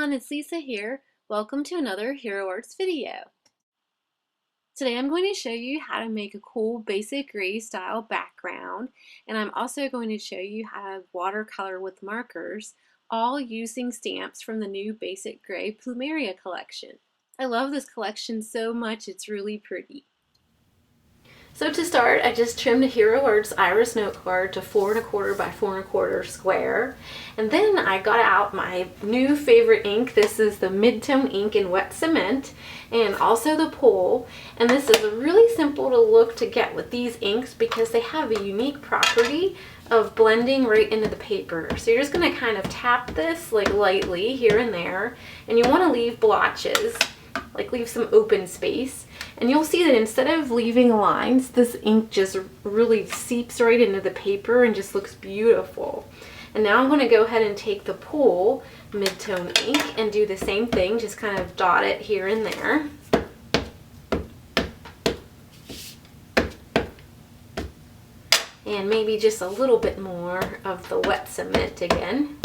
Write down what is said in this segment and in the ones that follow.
everyone, it's Lisa here. Welcome to another Hero Arts video. Today I'm going to show you how to make a cool basic gray style background, and I'm also going to show you how to watercolor with markers, all using stamps from the new BasicGrey Plumeria collection. I love this collection so much, it's really pretty. So to start, I just trimmed a Hero Arts Iris note card to 4 1/4 by 4 1/4 square. And then I got out my new favorite ink. This is the Mid-Tone ink in wet cement, and also the Pole. And this is really simple to look to get with these inks because they have a unique property of blending right into the paper. So you're just going to kind of tap this like lightly here and there, and you want to leave blotches, like leave some open space. And you'll see that instead of leaving lines, this ink just really seeps right into the paper and just looks beautiful. And now I'm going to go ahead and take the Pole Mid-Tone ink and do the same thing, just kind of dot it here and there. And maybe just a little bit more of the wet cement again.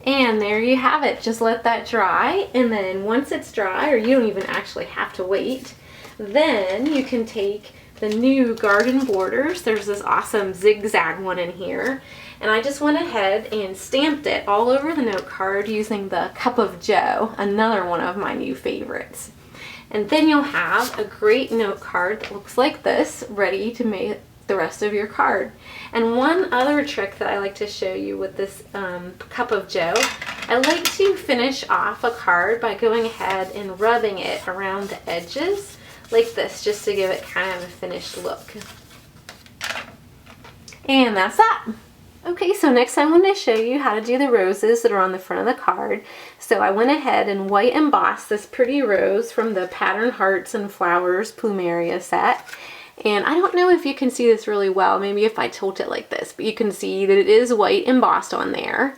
And there you have it. Just let that dry, and then once it's dry, or you don't even actually have to wait, then you can take the new garden borders. There's this awesome zigzag one in here, and I just went ahead and stamped it all over the note card using the Cup of Joe, another one of my new favorites. And then you'll have a great note card that looks like this, ready to make the rest of your card. And one other trick that I like to show you with this Cup of Joe, I like to finish off a card by going ahead and rubbing it around the edges like this, just to give it kind of a finished look. And that's that. Okay, so next I want to show you how to do the roses that are on the front of the card. So I went ahead and white embossed this pretty rose from the Pattern Hearts and Flowers Plumeria set. And I don't know if you can see this really well, maybe if I tilt it like this, but you can see that it is white embossed on there.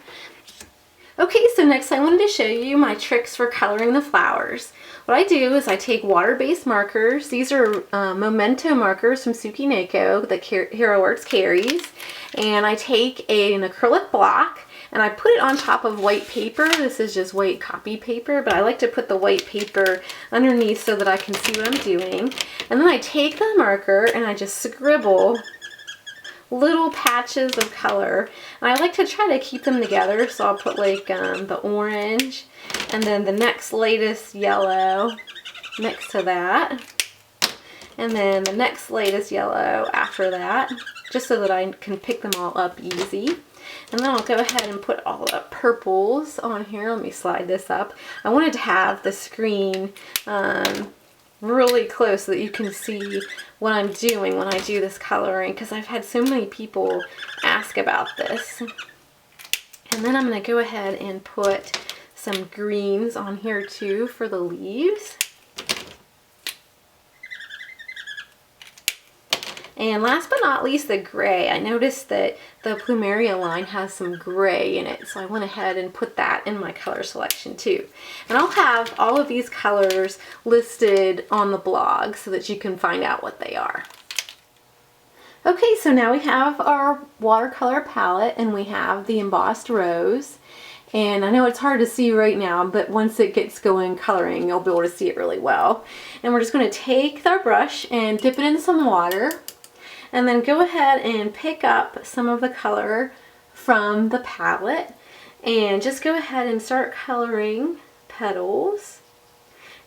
Okay, so next I wanted to show you my tricks for coloring the flowers. What I do is I take water-based markers. These are Memento markers from Tsukineko that Hero Arts carries. And I take an acrylic block and I put it on top of white paper. This is just white copy paper, but I like to put the white paper underneath so that I can see what I'm doing. And then I take the marker and I just scribble little patches of color. And I like to try to keep them together, so I'll put like the orange and then the next latest yellow next to that. And then the next latest yellow after that, just so that I can pick them all up easy. And then I'll go ahead and put all the purples on here. Let me slide this up. I wanted to have the screen really close so that you can see what I'm doing when I do this coloring, because I've had so many people ask about this. And then I'm going to go ahead and put some greens on here too for the leaves. And last but not least, the gray. I noticed that the Plumeria line has some gray in it, so I went ahead and put that in my color selection too. And I'll have all of these colors listed on the blog so that you can find out what they are. Okay, so now we have our watercolor palette and we have the embossed rose. And I know it's hard to see right now, but once it gets going coloring, you'll be able to see it really well. And we're just going to take our brush and dip it in some water. And then go ahead and pick up some of the color from the palette and just go ahead and start coloring petals.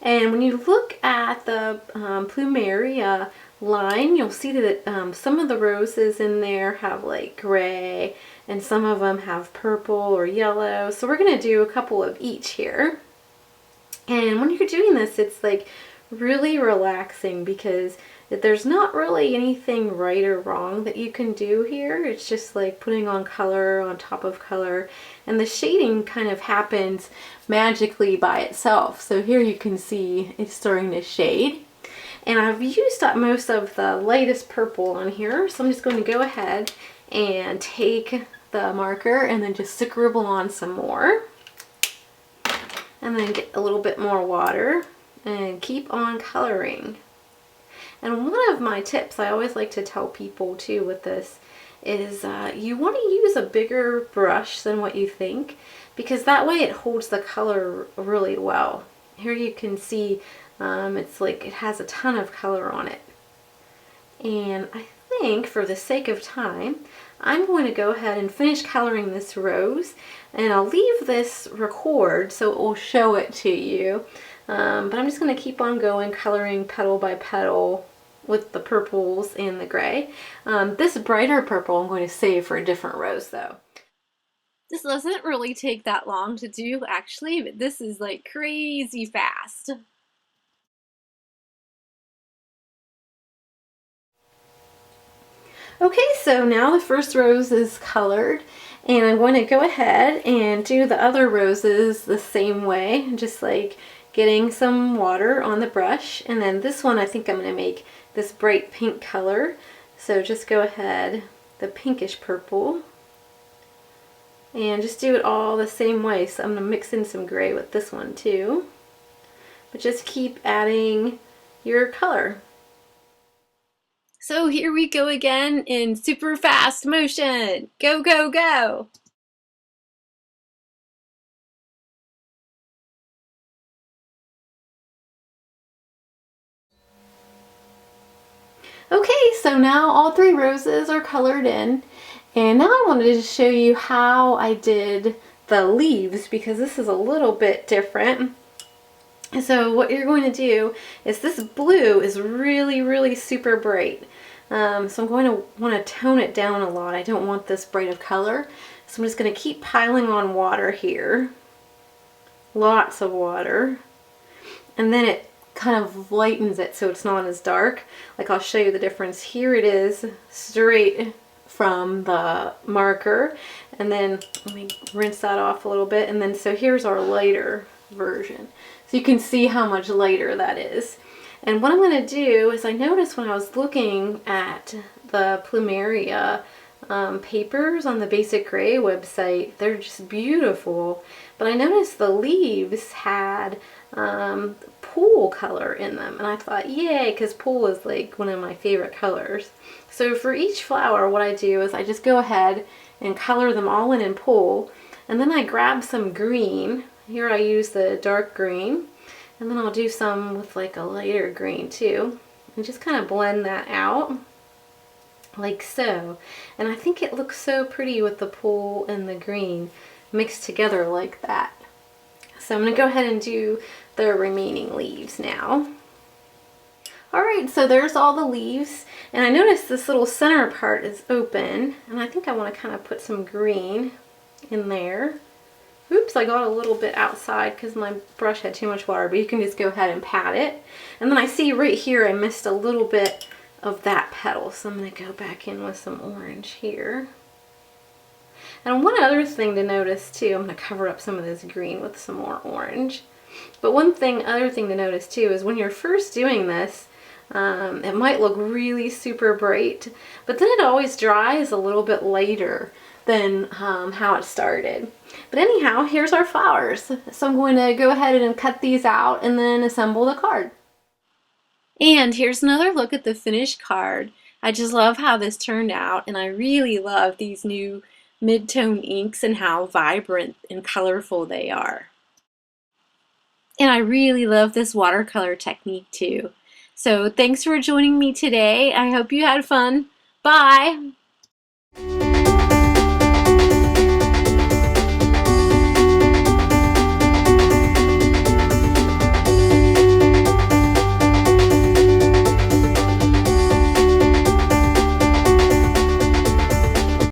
And when you look at the Plumeria line, you'll see that some of the roses in there have like gray and some of them have purple or yellow. So we're going to do a couple of each here. And when you're doing this, it's like really relaxing because there's not really anything right or wrong that you can do here. It's just like putting on color on top of color, and the shading kind of happens magically by itself. So here you can see it's starting to shade, and I've used up most of the lightest purple on here, so I'm just going to go ahead and take the marker and then just scribble on some more, and then get a little bit more water and keep on coloring. And one of my tips I always like to tell people too with this is you want to use a bigger brush than what you think, because that way it holds the color really well. Here you can see it's like it has a ton of color on it. And I think for the sake of time, I'm going to go ahead and finish coloring this rose, and I'll leave this record so it will show it to you. But I'm just going to keep on going, coloring petal by petal with the purples and the gray. This brighter purple I'm going to save for a different rose though. This doesn't really take that long to do actually, but this is like crazy fast. Okay, so now the first rose is colored, and I'm going to go ahead and do the other roses the same way, just like getting some water on the brush. And then this one I think I'm going to make this bright pink color, so just go ahead, the pinkish purple, and just do it all the same way. So I'm going to mix in some gray with this one too, but just keep adding your color. So here we go again in super fast motion. Go, go, go. Okay, so now all three roses are colored in, and now I wanted to show you how I did the leaves, because this is a little bit different. So what you're going to do is, this blue is really, really super bright. So I'm going to want to tone it down a lot. I don't want this bright of color. So I'm just going to keep piling on water here. Lots of water. And then it kind of lightens it so it's not as dark. Like, I'll show you the difference. Here it is straight from the marker. And then let me rinse that off a little bit. And then so here's our lighter version. So you can see how much lighter that is. And what I'm going to do is, I noticed when I was looking at the Plumeria papers on the BasicGrey website, they're just beautiful. But I noticed the leaves had pool color in them. And I thought, yay, because pool is like one of my favorite colors. So for each flower, what I do is I just go ahead and color them all in pool. And then I grab some green. Here I use the dark green. And then I'll do some with like a lighter green too, and just kind of blend that out like so. And I think it looks so pretty with the pool and the green mixed together like that. So I'm going to go ahead and do the remaining leaves now. Alright, so there's all the leaves, and I noticed this little center part is open, and I think I want to kind of put some green in there. Oops, I got a little bit outside because my brush had too much water, but you can just go ahead and pat it. And then I see right here I missed a little bit of that petal, so I'm going to go back in with some orange here. And one other thing to notice too, I'm going to cover up some of this green with some more orange. But other thing to notice too is, when you're first doing this, it might look really super bright, but then it always dries a little bit later than how it started. But anyhow, here's our flowers. So I'm going to go ahead and cut these out and then assemble the card. And here's another look at the finished card. I just love how this turned out, and I really love these new mid-tone inks and how vibrant and colorful they are. And I really love this watercolor technique too. So thanks for joining me today. I hope you had fun. Bye!